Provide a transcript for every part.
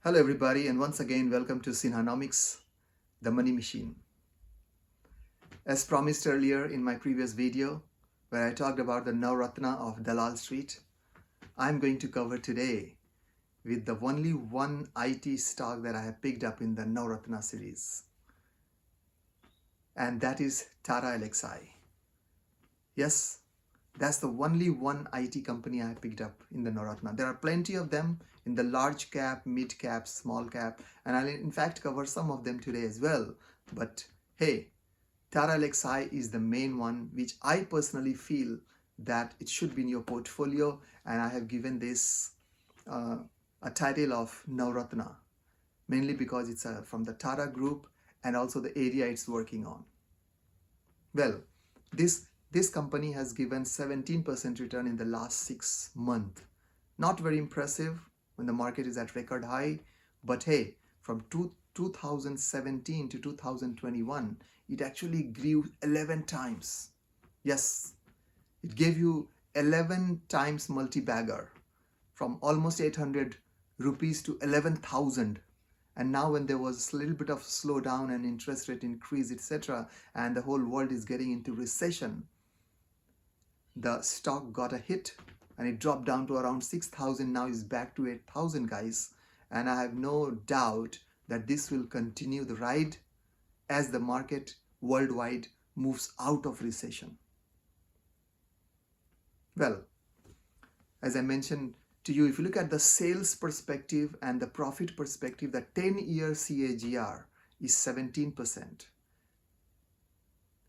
Hello everybody, and once again welcome to Sinhanomics, the money machine. As promised earlier in my previous video where I talked about the Navratna of Dalal Street, I'm going to cover today with the only one IT stock that I have picked up in the Navratna series, and that is TATA ELXSI. Yes, that's the only one IT company I have picked up in the Navratna. There are plenty of them in the large cap, mid cap, small cap, and I'll in fact cover some of them today as well. But hey, TATA ELXSI is the main one which I personally feel that it should be in your portfolio, and I have given this a title of Navratna, mainly because it's from the Tata group and also the area it's working on. Well, this company has given 17% return in the last 6 months. Not very impressive when the market is at record high, but hey, from 2017 to 2021, it actually grew 11 times. Yes, it gave you 11 times multi-bagger from almost 800 rupees to 11,000. And now when there was a little bit of slowdown and interest rate increase, etc., and the whole world is getting into recession, the stock got a hit and it dropped down to around 6,000. Now is back to 8,000, guys. And I have no doubt that this will continue the ride as the market worldwide moves out of recession. Well, as I mentioned to you, if you look at the sales perspective and the profit perspective, the 10-year CAGR is 17%.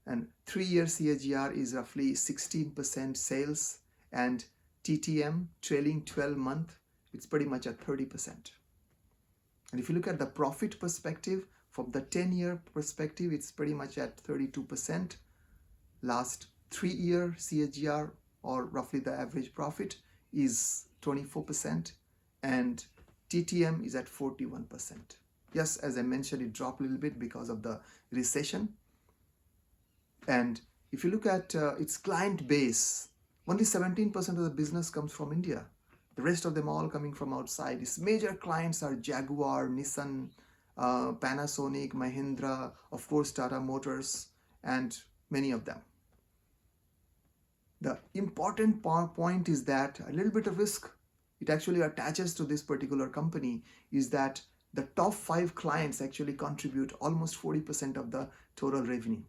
And 3-year CAGR is roughly 16% sales, and TTM, trailing 12 month, it's pretty much at 30%. And if you look at the profit perspective, from the 10-year perspective, it's pretty much at 32%. Last 3-year CAGR, or roughly the average profit, is 24%, and TTM is at 41%. Yes, as I mentioned, it dropped a little bit because of the recession. And if you look at its client base, only 17% of the business comes from India. The rest of them all coming from outside. Its major clients are Jaguar, Nissan, Panasonic, Mahindra, of course Tata Motors, and many of them. The important point is that a little bit of risk it actually attaches to this particular company is that the top 5 clients actually contribute almost 40% of the total revenue.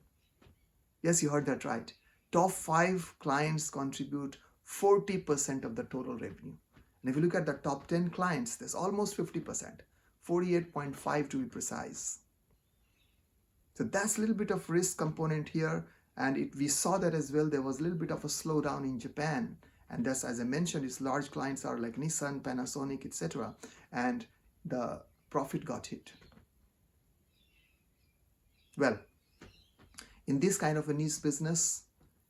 Yes, you heard that right. Top 5 clients contribute 40% of the total revenue. And if you look at the top 10 clients, there's almost 50%, 48.5 to be precise. So that's a little bit of risk component here. And we saw that as well. There was a little bit of a slowdown in Japan. And that's, as I mentioned, its large clients are like Nissan, Panasonic, etc. And the profit got hit. Well, in this kind of a niche business,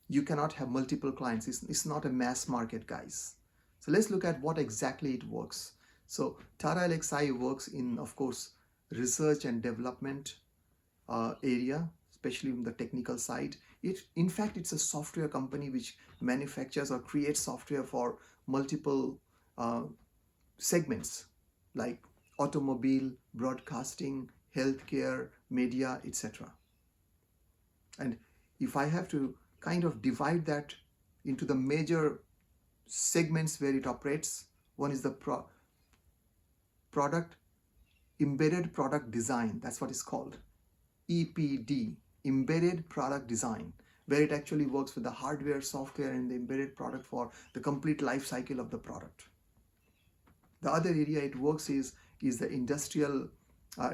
you cannot have multiple clients. It's not a mass market, guys. So let's look at what exactly it works. So TATA ELXSI works in, of course, research and development area, especially on the technical side. In fact, it's a software company which manufactures or creates software for multiple segments like automobile, broadcasting, healthcare, media, etc. And if I have to kind of divide that into the major segments where it operates, one is the product, embedded product design, that's what it's called, EPD, embedded product design, where it actually works with the hardware, software, and the embedded product for the complete life cycle of the product. The other area it works is the industrial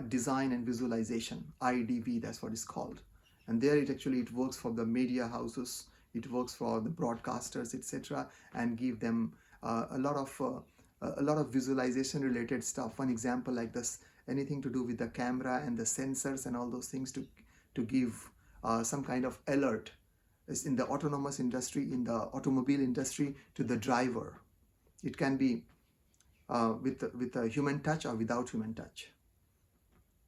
design and visualization, IDV, that's what it's called. And there it works for the media houses, it works for the broadcasters, etc., and give them a lot of visualization related stuff. One example like this, anything to do with the camera and the sensors and all those things to give some kind of alert is in the autonomous industry, in the automobile industry, to the driver. It can be with a human touch or without human touch.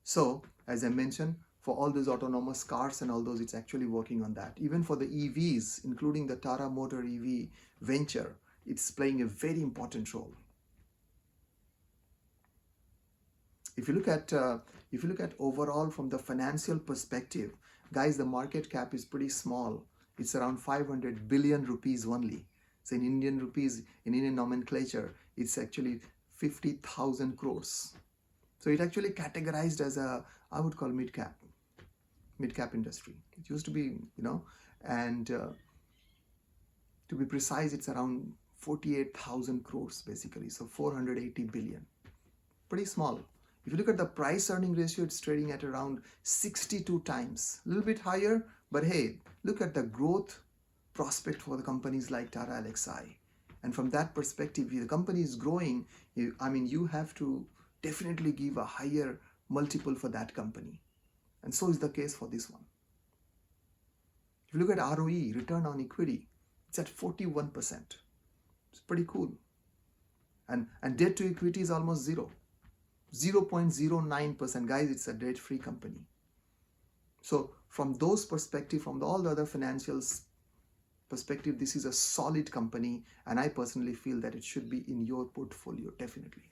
So, as I mentioned, for all those autonomous cars and all those, it's actually working on that. Even for the EVs, including the Tata Motor EV venture, it's playing a very important role. If you look at overall from the financial perspective, guys, the market cap is pretty small. It's around 500 billion rupees only. So in Indian rupees, in Indian nomenclature, it's actually 50,000 crores. So it actually categorized as a, I would call mid cap industry. It used to be, and to be precise, it's around 48,000 crores basically. So 480 billion. Pretty small. If you look at the price earning ratio, it's trading at around 62 times. A little bit higher, but hey, look at the growth prospect for the companies like Tata ELXI. And from that perspective, if the company is growing, you have to definitely give a higher multiple for that company. And so is the case for this one. If you look at ROE, return on equity, it's at 41%. It's pretty cool. And debt to equity is almost zero. 0.09%. Guys, it's a debt-free company. So from those perspective, from all the other financials perspective, this is a solid company, and I personally feel that it should be in your portfolio, definitely.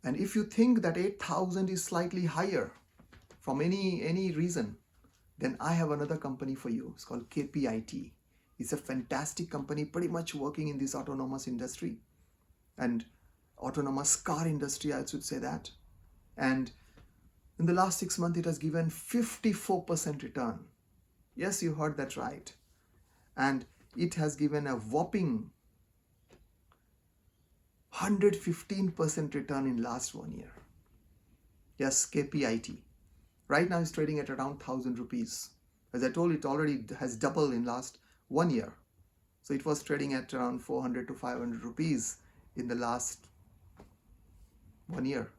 And if you think that 8,000 is slightly higher from any reason, then I have another company for you. It's called KPIT. It's a fantastic company, pretty much working in this autonomous industry and autonomous car industry, I should say that. And in the last 6 months, it has given 54% return. Yes, you heard that right. And it has given a whopping 115% return in last 1 year. Yes, KPIT. Right now it's trading at around 1,000 rupees. As I told you, it already has doubled in last 1 year. So it was trading at around 400 to 500 rupees in the last 1 year.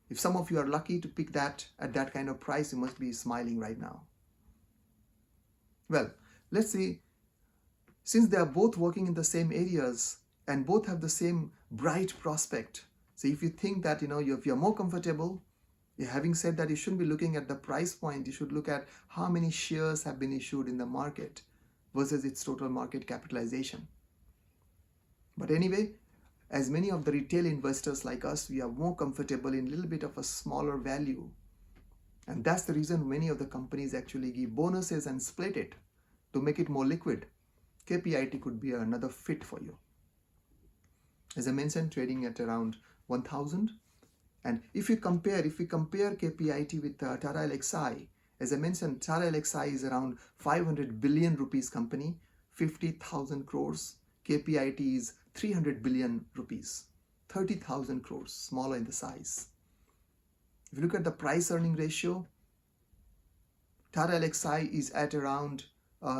If some of you are lucky to pick that at that kind of price, you must be smiling right now. Well, let's see. Since they are both working in the same areas and both have the same bright prospect, so if you think that, if you're more comfortable, having said that, you shouldn't be looking at the price point. You should look at how many shares have been issued in the market versus its total market capitalization. But anyway, as many of the retail investors like us, we are more comfortable in a little bit of a smaller value. And that's the reason many of the companies actually give bonuses and split it to make it more liquid. KPIT could be another fit for you. As I mentioned, trading at around 1,000. And if we compare KPIT with Tata ELXI, as I mentioned, Tata ELXI is around 500 billion rupees company, 50,000 crores. KPIT is 300 billion rupees, 30,000 crores, smaller in the size. If you look at the price earning ratio, Tata ELXI is at around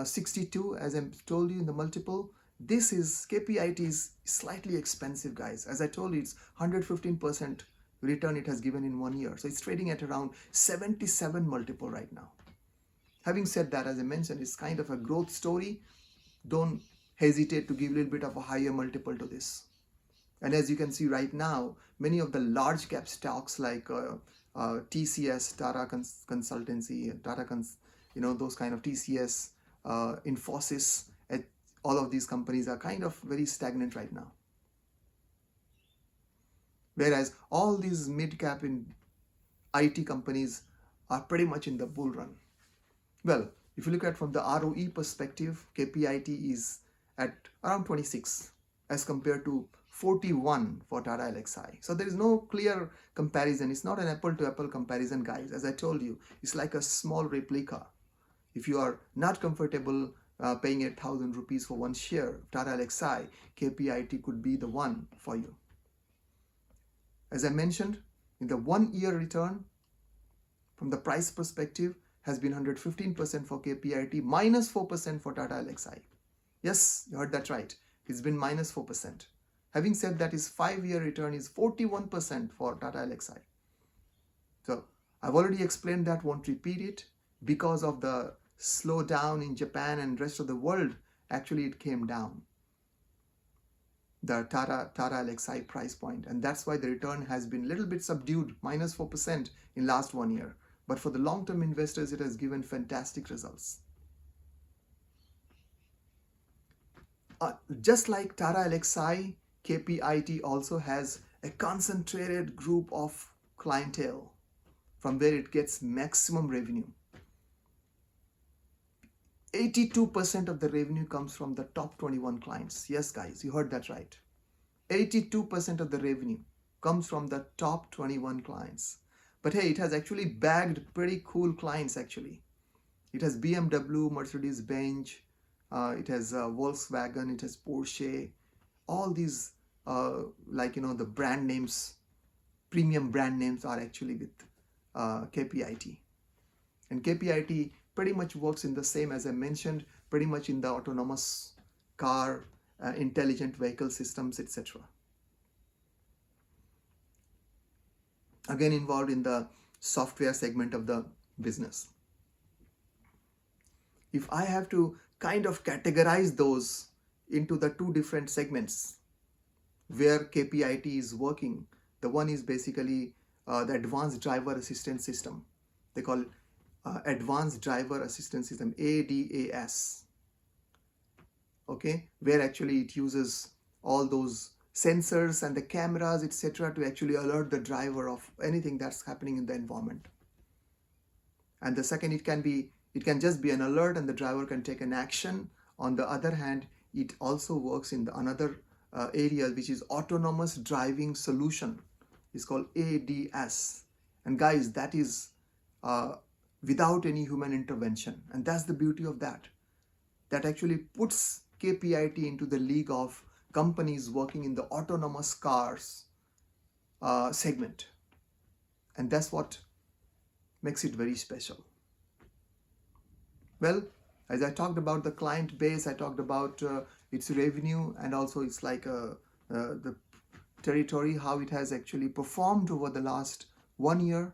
62, as I told you in the multiple. KPIT is slightly expensive, guys. As I told you, it's 115% return it has given in 1 year. So it's trading at around 77 multiple right now. Having said that, as I mentioned, it's kind of a growth story. Don't hesitate to give a little bit of a higher multiple to this. And as you can see right now, many of the large cap stocks like TCS, Tata Consultancy, those kind of TCS, Infosys, all of these companies are kind of very stagnant right now. Whereas all these mid-cap in IT companies are pretty much in the bull run. Well, if you look at from the ROE perspective, KPIT is at around 26 as compared to 41 for Tata ELXI. So there is no clear comparison. It's not an apple-to-apple comparison, guys. As I told you, it's like a small replica. If you are not comfortable paying 8,000 rupees for one share of Tata ELXI, KPIT could be the one for you. As I mentioned, in the 1 year return, from the price perspective, has been 115% for KPIT, minus 4% for Tata ELXI. Yes, you heard that right. It's been minus 4%. Having said that, his 5-year return is 41% for Tata ELXI. So I've already explained that, won't repeat it. Because of the slowdown in Japan and rest of the world, actually it came down, the Tata ELXI price point, and that's why the return has been a little bit subdued, minus 4% in last 1 year. But for the long-term investors, it has given fantastic results. Just like Tata ELXI, KPIT also has a concentrated group of clientele from where it gets maximum revenue. 82% of the revenue comes from the top 21 clients. Yes, guys, you heard that right. 82% of the revenue comes from the top 21 clients. But hey, it has actually bagged pretty cool clients actually. It has BMW, Mercedes-Benz, it has Volkswagen, it has Porsche, all these the brand names, premium brand names are actually with KPIT. And KPIT pretty much works in the same, as I mentioned, pretty much in the autonomous car, intelligent vehicle systems, etc. Again, involved in the software segment of the business. If I have to kind of categorize those into the two different segments where KPIT is working, the one is basically the Advanced Driver Assistance System. They call Advanced Driver Assistance System, ADAS. Okay, where actually it uses all those sensors and the cameras, etc., to actually alert the driver of anything that's happening in the environment. And the second, it can just be an alert and the driver can take an action. On the other hand, it also works in the another area, which is autonomous driving solution. It's called ADS. And guys, that is without any human intervention. And that's the beauty of that. That actually puts KPIT into the league of companies working in the autonomous cars segment. And that's what makes it very special. Well, as I talked about the client base, I talked about its revenue, and also it's like the territory, how it has actually performed over the last 1 year.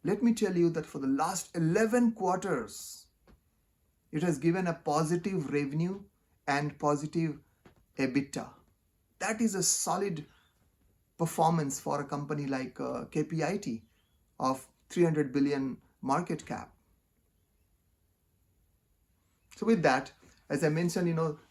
Let me tell you that for the last 11 quarters, it has given a positive revenue and positive EBITDA. That is a solid performance for a company like KPIT of 300 billion market cap. So with that, as I mentioned,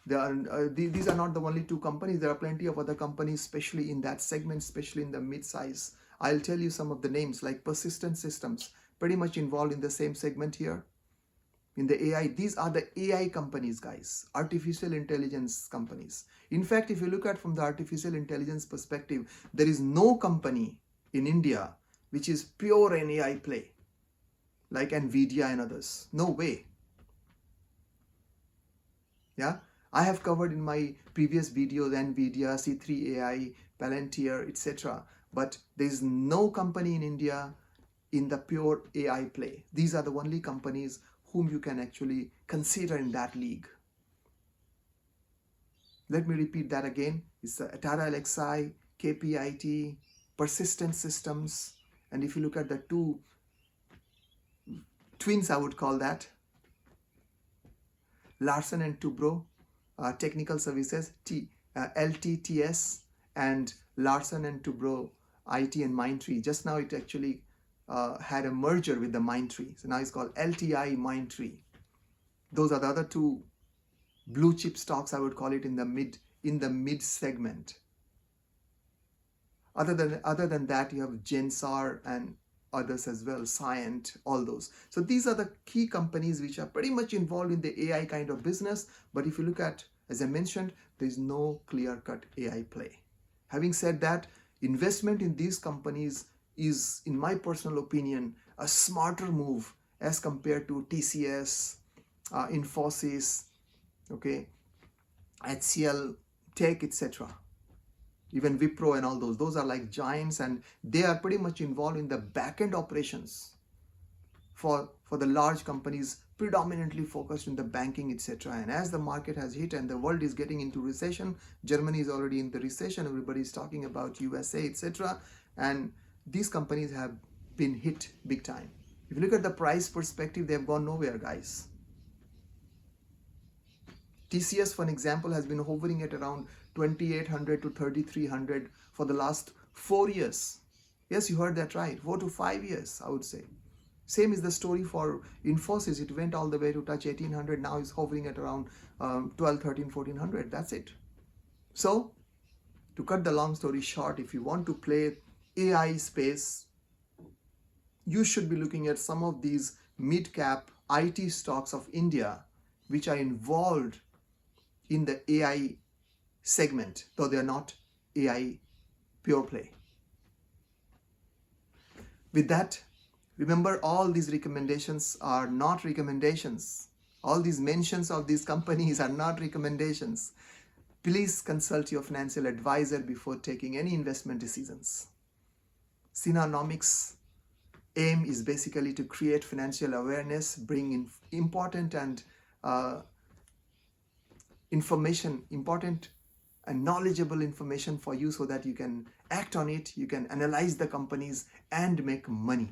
these are not the only two companies. There are plenty of other companies, especially in that segment, especially in the mid-size. I'll tell you some of the names, like Persistent Systems, pretty much involved in the same segment here. In the AI, these are the AI companies, guys, artificial intelligence companies. In fact, if you look at from the artificial intelligence perspective, there is no company in India which is pure an AI play, like Nvidia and others. No way. Yeah, I have covered in my previous videos Nvidia, C3 AI, Palantir, etc. But there is no company in India in the pure AI play. These are the only companies whom you can actually consider in that league. Let me repeat that again. It's the TATA ELXSI, KPIT, Persistent Systems, and if you look at the two twins, I would call that, Larsen and Toubro Technical Services, LTTS, and Larsen and Toubro IT and Mindtree. Just now it actually had a merger with the Mindtree. So now it's called LTI Mindtree. Those are the other two blue chip stocks, I would call it, in the mid segment. Other than that, you have Gensar and others as well, Cyient, all those. So these are the key companies which are pretty much involved in the AI kind of business. But if you look at, as I mentioned, there is no clear-cut AI play. Having said that, investment in these companies is, in my personal opinion, a smarter move as compared to TCS, Infosys, okay, HCL, Tech, etc. Even Wipro and all those are like giants, and they are pretty much involved in the back-end operations for the large companies, predominantly focused in the banking, etc. And as the market has hit and the world is getting into recession, Germany is already in the recession, everybody is talking about USA, etc. And these companies have been hit big time. If you look at the price perspective, they have gone nowhere, guys. TCS, for an example, has been hovering at around 2,800 to 3,300 for the last 4 years. Yes, you heard that right. 4 to 5 years, I would say. Same is the story for Infosys. It went all the way to touch 1,800. Now it's hovering at around 12, 13, 1,400. That's it. So To cut the long story short, if you want to play AI space, you should be looking at some of these mid-cap IT stocks of India which are involved in the AI segment, though they are not AI pure play. With that, remember, all these recommendations are not recommendations. All these mentions of these companies are not recommendations. Please consult your financial advisor before taking any investment decisions. Synonomics aim is basically to create financial awareness, bring in important and important and knowledgeable information for you so that you can act on it, you can analyze the companies and make money.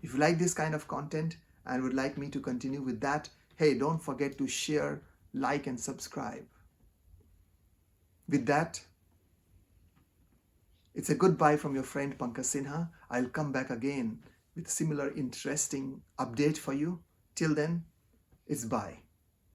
If you like this kind of content and would like me to continue with that, hey, don't forget to share, like and subscribe. With that, it's a goodbye from your friend Pankaj Sinha. I'll come back again with a similar interesting update for you. Till then, it's bye.